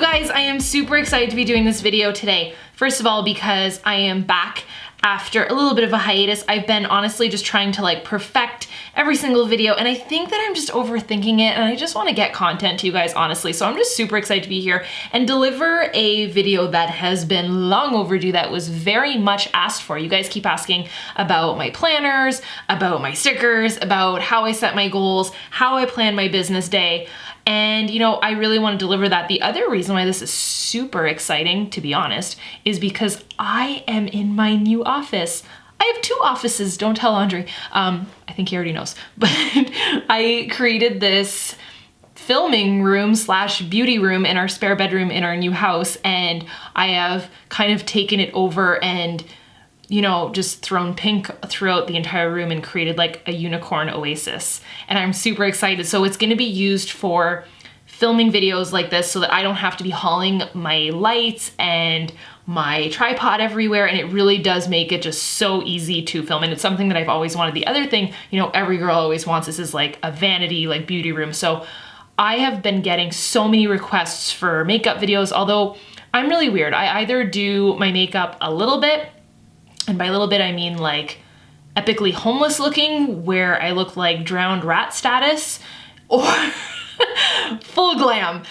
guys, I am super excited to be doing this video today. First of all, because I am back after a little bit of a hiatus. I've been honestly just trying to like perfect every single video, and I think that I'm just overthinking it, and I just want to get content to you guys, honestly. So I'm just super excited to be here and deliver a video that has been long overdue, that was very much asked for. You guys keep asking about my planners, about my stickers, about how I set my goals, how I plan my business day. And you know, I really want to deliver that. The other reason why this is super exciting, to be honest, is because I am in my new office. I have two offices, don't tell Andre. I think he already knows, but I created this filming room slash beauty room in our spare bedroom in our new house, and I have kind of taken it over and, you know, just thrown pink throughout the entire room and created like a unicorn oasis. And I'm super excited. So it's gonna be used for filming videos like this so that I don't have to be hauling my lights and my tripod everywhere, and it really does make it just so easy to film, and it's something that I've always wanted. The other thing, you know, every girl always wants, this is like a vanity like beauty room. So I have been getting so many requests for makeup videos, although I'm really weird. I either do my makeup a little bit, and by a little bit I mean like epically homeless looking, where I look like drowned rat status, or full glam.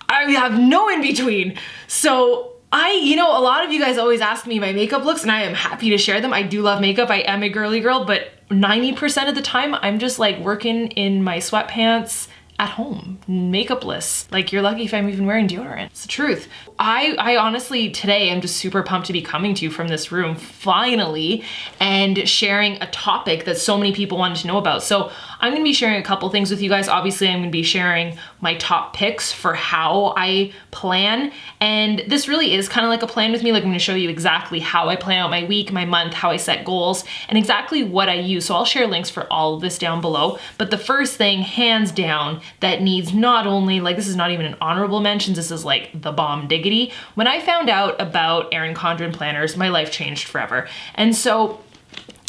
I have no in between. So you know, a lot of you guys always ask me my makeup looks, and I am happy to share them. I do love makeup. I am a girly girl, but 90% of the time I'm just like working in my sweatpants at home, makeupless. Like, you're lucky if I'm even wearing deodorant. It's the truth. I honestly, today, I'm just super pumped to be coming to you from this room, finally, and sharing a topic that so many people wanted to know about. So I'm gonna be sharing a couple things with you guys. Obviously, I'm gonna be sharing my top picks for how I plan. And this really is kind of like a plan with me. Like, I'm gonna show you exactly how I plan out my week, my month, how I set goals, and exactly what I use. So I'll share links for all of this down below. But the first thing, hands down, that needs not only, like, this is not even an honorable mention, this is like the bomb diggity. When I found out about Erin Condren planners, my life changed forever. And so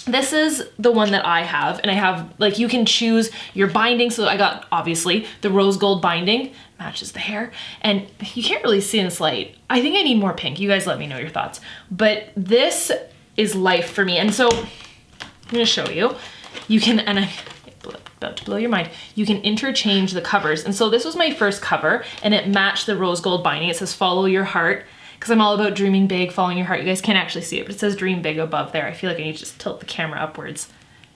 this is the one that I have, and I have, like, you can choose your binding. So I got, obviously, the rose gold binding, matches the hair, and you can't really see in this light. I think I need more pink. You guys let me know your thoughts. But this is life for me. And so I'm gonna show you. You can, and I'm about to blow your mind, you can interchange the covers. And so this was my first cover, and it matched the rose gold binding. It says follow your heart, because I'm all about dreaming big, following your heart. You guys can't actually see it, but it says dream big above there. I feel like I need to just tilt the camera upwards.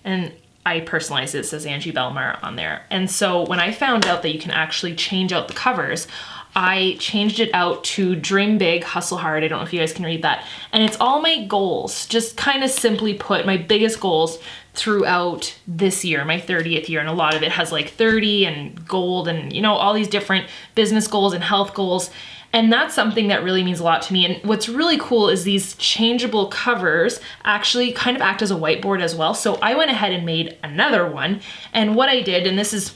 And I personalized it. It says Angie Bellemare on there. And so when I found out that you can actually change out the covers, I changed it out to dream big, hustle hard. I don't know if you guys can read that. And it's all my goals, just kind of simply put, my biggest goals throughout this year, my 30th year. And a lot of it has like 30 and gold and, you know, all these different business goals and health goals. And that's something that really means a lot to me. And what's really cool is these changeable covers actually kind of act as a whiteboard as well. So I went ahead and made another one. And what I did, and this is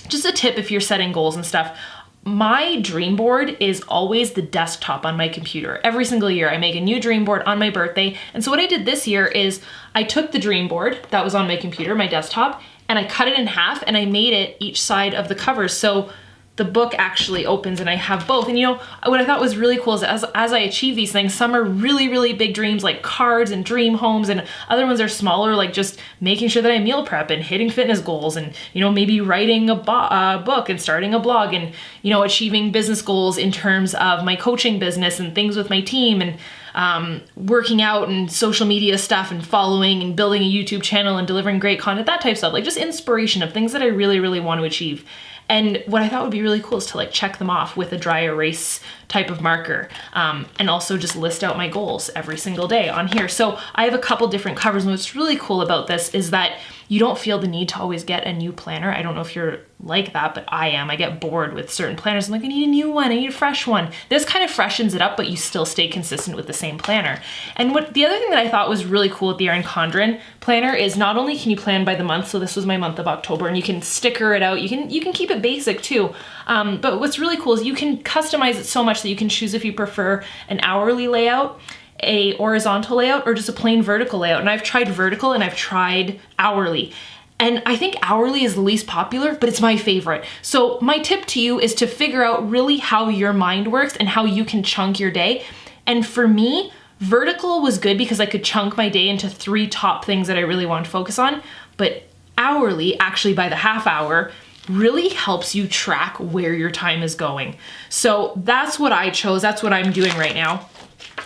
just a tip if you're setting goals and stuff, my dream board is always the desktop on my computer. Every single year I make a new dream board on my birthday. And so what I did this year is I took the dream board that was on my computer, my desktop, and I cut it in half, and I made it each side of the covers. So the book actually opens and I have both. And you know, what I thought was really cool is as I achieve these things, some are really, really big dreams like cards and dream homes, and other ones are smaller, like just making sure that I meal prep and hitting fitness goals, and, you know, maybe writing a book and starting a blog, and, you know, achieving business goals in terms of my coaching business and things with my team, and working out and social media stuff, and following and building a YouTube channel and delivering great content, that type of stuff, like just inspiration of things that I really, really want to achieve. And what I thought would be really cool is to like check them off with a dry erase type of marker, and also just list out my goals every single day on here. So I have a couple different covers, and what's really cool about this is that you don't feel the need to always get a new planner. I don't know if you're like that, but I am. I get bored with certain planners. I'm like, I need a new one, I need a fresh one. This kind of freshens it up, but you still stay consistent with the same planner. And what the other thing that I thought was really cool with the Erin Condren planner is not only can you plan by the month, so this was my month of October, and you can sticker it out, you can keep it basic too. But what's really cool is you can customize it so much that you can choose if you prefer an hourly layout, a horizontal layout, or just a plain vertical layout. And I've tried vertical and I've tried hourly. And I think hourly is the least popular, but it's my favorite. So my tip to you is to figure out really how your mind works and how you can chunk your day. And for me, vertical was good because I could chunk my day into 3 top things that I really want to focus on. But hourly, actually by the half hour, really helps you track where your time is going. So that's what I chose. That's what I'm doing right now.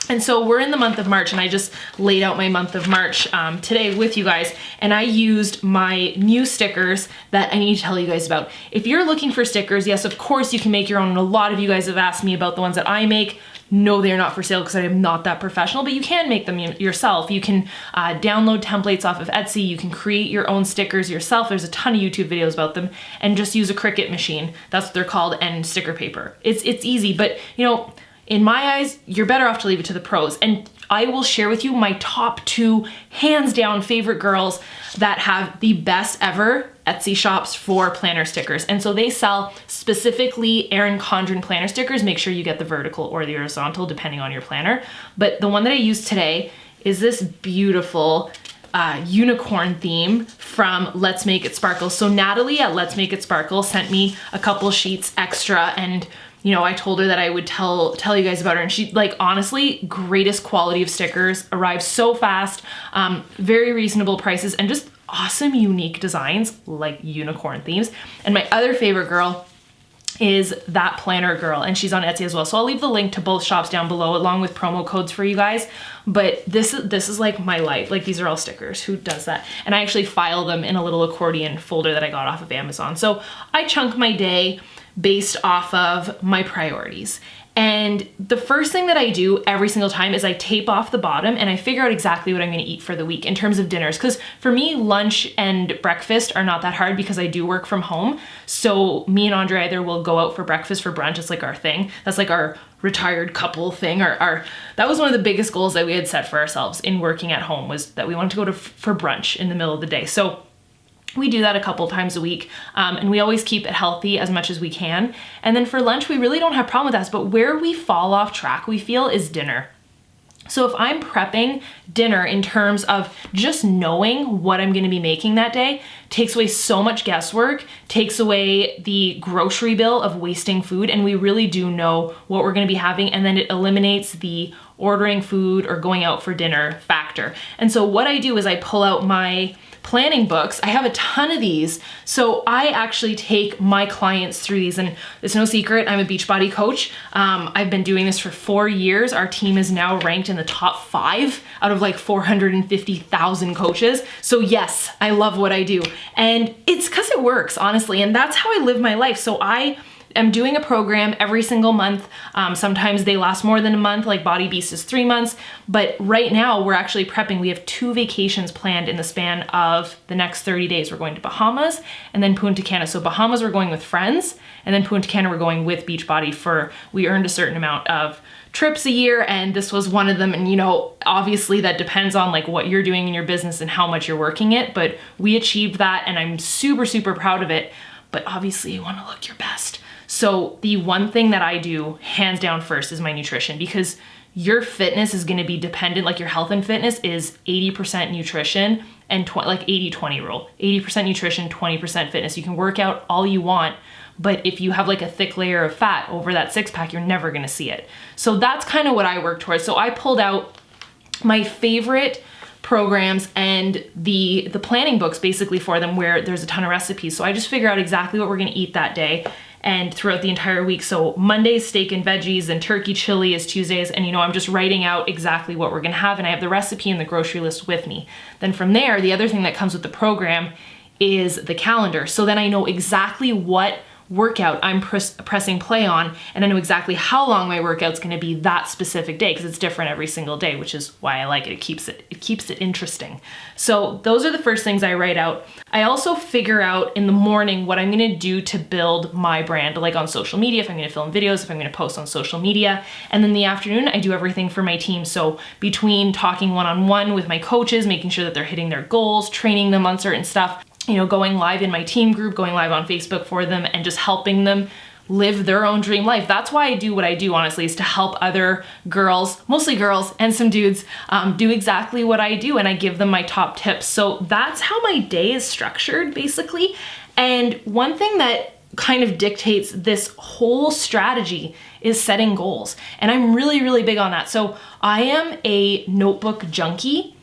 And so we're in the month of March, and I just laid out my month of March today with you guys, and I used my new stickers that I need to tell you guys about. If you're looking for stickers, yes, of course you can make your own, and a lot of you guys have asked me about the ones that I make. No, they're not for sale because I am not that professional, but you can make them yourself. You can download templates off of Etsy. You can create your own stickers yourself. There's a ton of YouTube videos about them, and just use a Cricut machine. That's what they're called, and sticker paper. It's easy, but you know, in my eyes, you're better off to leave it to the pros. And I will share with you my top 2 hands down favorite girls that have the best ever Etsy shops for planner stickers. And so they sell specifically Erin Condren planner stickers. Make sure you get the vertical or the horizontal depending on your planner. But the one that I used today is this beautiful unicorn theme from Let's Make It Sparkle. So Natalie at Let's Make It Sparkle sent me a couple sheets extra, and you know, I told her that I would tell you guys about her, and she, like, honestly, greatest quality of stickers, arrived so fast, very reasonable prices, and just awesome unique designs like unicorn themes. And my other favorite girl is That Planner Girl, and she's on Etsy as well. So I'll leave the link to both shops down below along with promo codes for you guys. But this is like my life. Like, these are all stickers. Who does that? And I actually file them in a little accordion folder that I got off of Amazon. So I chunk my day based off of my priorities. And the first thing that I do every single time is I tape off the bottom and I figure out exactly what I'm gonna eat for the week in terms of dinners. Because for me, lunch and breakfast are not that hard because I do work from home. So me and Andre either will go out for breakfast, for brunch. It's like our thing. That's like our retired couple thing. That was one of the biggest goals that we had set for ourselves in working at home, was that we wanted to go for brunch in the middle of the day. So we do that a couple times a week, and we always keep it healthy as much as we can. And then for lunch, we really don't have a problem with that, but where we fall off track, we feel, is dinner. So if I'm prepping dinner in terms of just knowing what I'm gonna be making that day, takes away so much guesswork, takes away the grocery bill of wasting food, and we really do know what we're gonna be having, and then it eliminates the ordering food or going out for dinner factor. And so what I do is I pull out my planning books. I have a ton of these. So I actually take my clients through these, and it's no secret, I'm a Beachbody coach. I've been doing this for 4 years. Our team is now ranked in the top 5 out of like 450,000 coaches. So yes, I love what I do. And it's because it works, honestly. And that's how I live my life. So I am doing a program every single month. Sometimes they last more than a month, like Body Beast is 3 months. But right now we're actually prepping. We have 2 vacations planned in the span of the next 30 days. We're going to Bahamas and then Punta Cana. So Bahamas we're going with friends, and then Punta Cana we're going with Beachbody. We earned a certain amount of trips a year, and this was one of them. And you know, obviously that depends on like what you're doing in your business and how much you're working it, but we achieved that and I'm super, super proud of it. But obviously you want to look your best. So the one thing that I do hands down first is my nutrition, because your fitness is going to be dependent, like your health and fitness is 80% nutrition and like 80-20 rule, 80% nutrition, 20% fitness. You can work out all you want, but if you have like a thick layer of fat over that 6-pack, you're never going to see it. So that's kind of what I work towards. So I pulled out my favorite programs and the planning books basically for them, where there's a ton of recipes. So I just figure out exactly what we're going to eat that day and throughout the entire week. So Monday's steak and veggies, and turkey chili is Tuesdays. And you know, I'm just writing out exactly what we're gonna have, and I have the recipe and the grocery list with me. Then from there, the other thing that comes with the program is the calendar. So then I know exactly what workout I'm pressing play on, and I know exactly how long my workout's gonna be that specific day, because it's different every single day, which is why I like it. It keeps it interesting. So those are the first things I write out. I also figure out in the morning what I'm gonna do to build my brand, like on social media, if I'm gonna film videos, if I'm gonna post on social media. And then the afternoon, I do everything for my team. So between talking one-on-one with my coaches, making sure that they're hitting their goals, training them on certain stuff, you know, going live in my team group, going live on Facebook for them, and just helping them live their own dream life. That's why I do what I do, honestly, is to help other girls, mostly girls and some dudes, do exactly what I do, and I give them my top tips. So that's how my day is structured, basically. And one thing that kind of dictates this whole strategy is setting goals. And I'm really, really big on that. So I am a notebook junkie.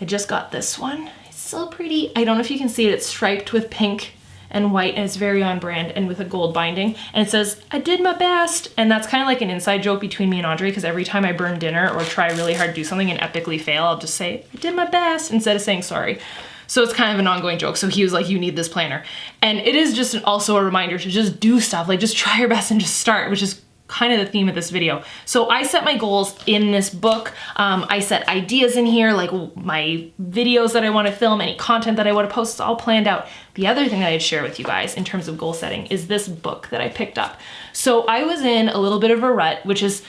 I just got this one. It's so pretty. I don't know if you can see it. It's striped with pink and white, and it's very on brand and with a gold binding. And it says, I did my best. And that's kind of like an inside joke between me and Andre, because every time I burn dinner or try really hard to do something and epically fail, I'll just say, I did my best, instead of saying sorry. So it's kind of an ongoing joke. So he was like, you need this planner. And it is just also a reminder to just do stuff, like just try your best and just start, which is kind of the theme of this video. So I set my goals in this book. I set ideas in here, like my videos that I want to film, any content that I want to post, it's all planned out. The other thing that I'd share with you guys in terms of goal setting is this book that I picked up. So I was in a little bit of a rut, which is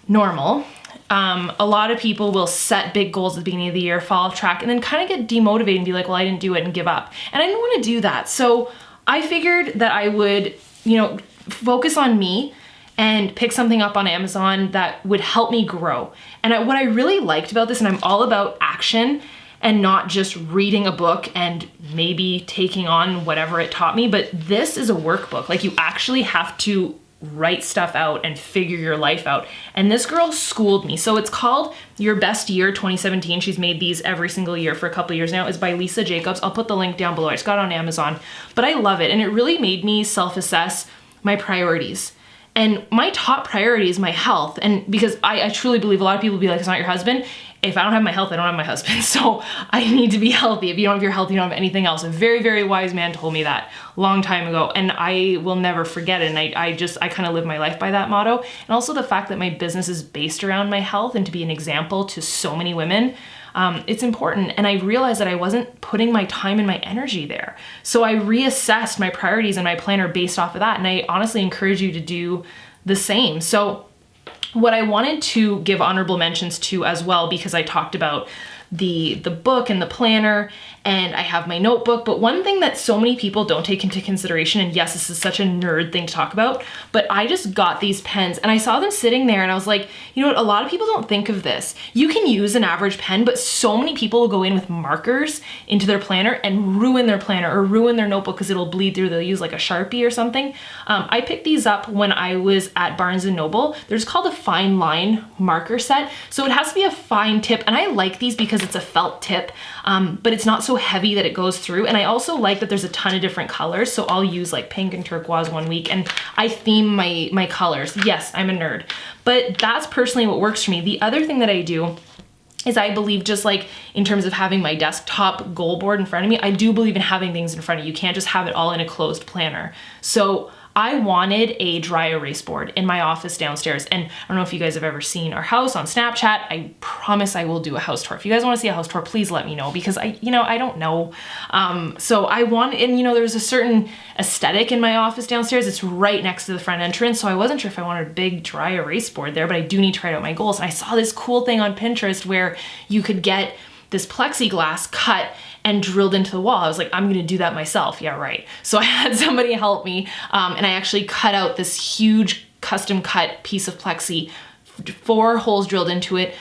normal. A lot of people will set big goals at the beginning of the year, fall off track, and then kind of get demotivated and be like, well, I didn't do it, and give up. And I didn't want to do that. So I figured that I would, focus on me and pick something up on Amazon that would help me grow. And what I really liked about this, and I'm all about action and not just reading a book and maybe taking on whatever it taught me, but this is a workbook. Like, you actually have to write stuff out and figure your life out. And this girl schooled me. So it's called Your Best Year 2017. She's made these every single year for a couple of years now. It's by Lisa Jacobs. I'll put the link down below. I just got it on Amazon, but I love it. And it really made me self-assess my priorities. And my top priority is my health. And because I truly believe, a lot of people be like, it's not your husband. If I don't have my health, I don't have my husband. So I need to be healthy. If you don't have your health, you don't have anything else. A very, very wise man told me that a long time ago, and I will never forget it. And I kind of live my life by that motto. And also the fact that my business is based around my health, and to be an example to so many women, it's important. And I realized that I wasn't putting my time and my energy there. So I reassessed my priorities and my planner based off of that. And I honestly encourage you to do the same. So what I wanted to give honorable mentions to as well, because I talked about the book and the planner, and I have my notebook, but one thing that so many people don't take into consideration, and yes, this is such a nerd thing to talk about, but I just got these pens and I saw them sitting there and I was like, you know what, a lot of people don't think of this. You can use an average pen, but so many people will go in with markers into their planner and ruin their planner or ruin their notebook because it'll bleed through. They'll use like a Sharpie or something. I picked these up when I was at Barnes & Noble. They're just called a fine line marker set. So it has to be a fine tip, and I like these because it's a felt tip, but it's not so heavy that it goes through. And I also like that there's a ton of different colors. So I'll use like pink and turquoise one week, and I theme my colors. Yes, I'm a nerd, but that's personally what works for me. The other thing that I do is I believe, just like in terms of having my desktop goal board in front of me, I do believe in having things in front of you. You can't just have it all in a closed planner. So I wanted a dry erase board in my office downstairs. And I don't know if you guys have ever seen our house on Snapchat. I promise I will do a house tour. If you guys want to see a house tour, please let me know, because I don't know. So I want, and there's a certain aesthetic in my office downstairs. It's right next to the front entrance. So I wasn't sure if I wanted a big dry erase board there, but I do need to write out my goals. And I saw this cool thing on Pinterest where you could get this plexiglass cut and drilled into the wall. I was like, I'm gonna do that myself. Yeah, right. So I had somebody help me, and I actually cut out this huge custom cut piece of plexi, 4 holes drilled into it,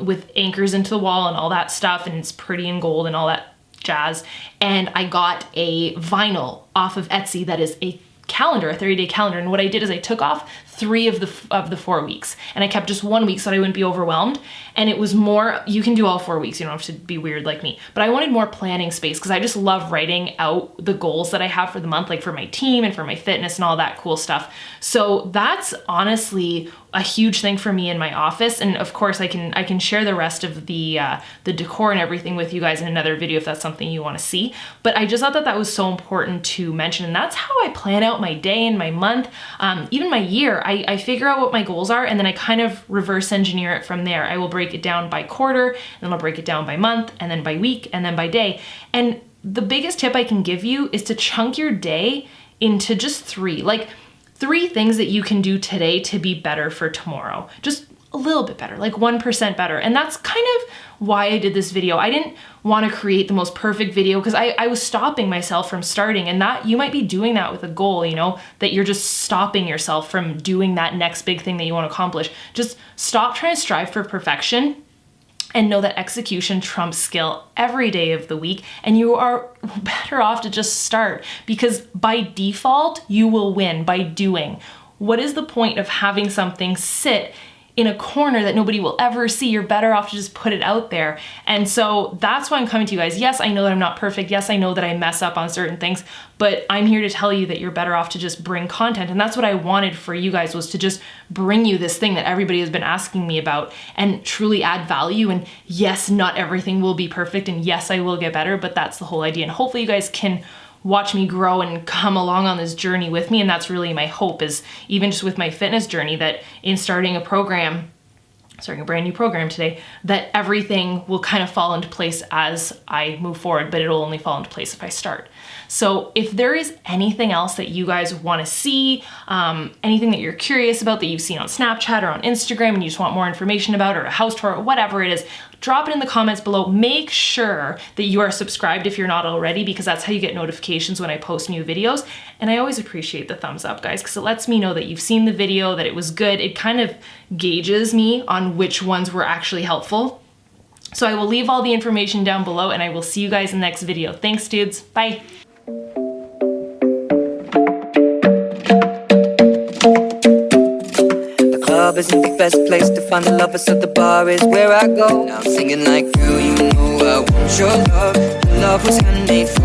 with anchors into the wall and all that stuff, and it's pretty in gold and all that jazz. And I got a vinyl off of Etsy that is a calendar, a 30-day calendar. And what I did is I took off 3 of the 4 weeks, and I kept just 1 week so that I wouldn't be overwhelmed. And it was more, you can do all 4 weeks, you don't have to be weird like me, but I wanted more planning space because I just love writing out the goals that I have for the month, like for my team and for my fitness and all that cool stuff. So that's honestly a huge thing for me in my office. And of course I can share the rest of the decor and everything with you guys in another video if that's something you want to see. But I just thought that that was so important to mention. And that's how I plan out my day and my month, even my year. I figure out what my goals are, and then I kind of reverse engineer it from there. I will break it down by quarter, and then I'll break it down by month, and then by week, and then by day. And the biggest tip I can give you is to chunk your day into just 3. Like 3 things that you can do today to be better for tomorrow. Just a little bit better, like 1% better. And that's kind of why I did this video. I didn't want to create the most perfect video because I was stopping myself from starting, and that you might be doing that with a goal, you know, that you're just stopping yourself from doing that next big thing that you want to accomplish. Just stop trying to strive for perfection and know that execution trumps skill every day of the week, and you are better off to just start, because by default, you will win by doing. What is the point of having something sit in a corner that nobody will ever see? You're better off to just put it out there. And so that's why I'm coming to you guys. Yes, I know that I'm not perfect. Yes, I know that I mess up on certain things, but I'm here to tell you that you're better off to just bring content. And that's what I wanted for you guys, was to just bring you this thing that everybody has been asking me about and truly add value. And yes, not everything will be perfect. And yes, I will get better, but that's the whole idea. And hopefully you guys can watch me grow and come along on this journey with me. And that's really my hope, is even just with my fitness journey, that in starting a brand new program today, that everything will kind of fall into place as I move forward, but it'll only fall into place if I start. So if there is anything else that you guys want to see, anything that you're curious about that you've seen on Snapchat or on Instagram and you just want more information about, or a house tour, or whatever it is, drop it in the comments below. Make sure that you are subscribed if you're not already, because that's how you get notifications when I post new videos. And I always appreciate the thumbs up, guys, because it lets me know that you've seen the video, that it was good. It kind of gauges me on which ones were actually helpful. So I will leave all the information down below, and I will see you guys in the next video. Thanks, dudes. Bye. Club isn't the best place to find the lovers, so the bar is where I go. Now I'm singing like, girl, you know I want your love. Your love was handmade for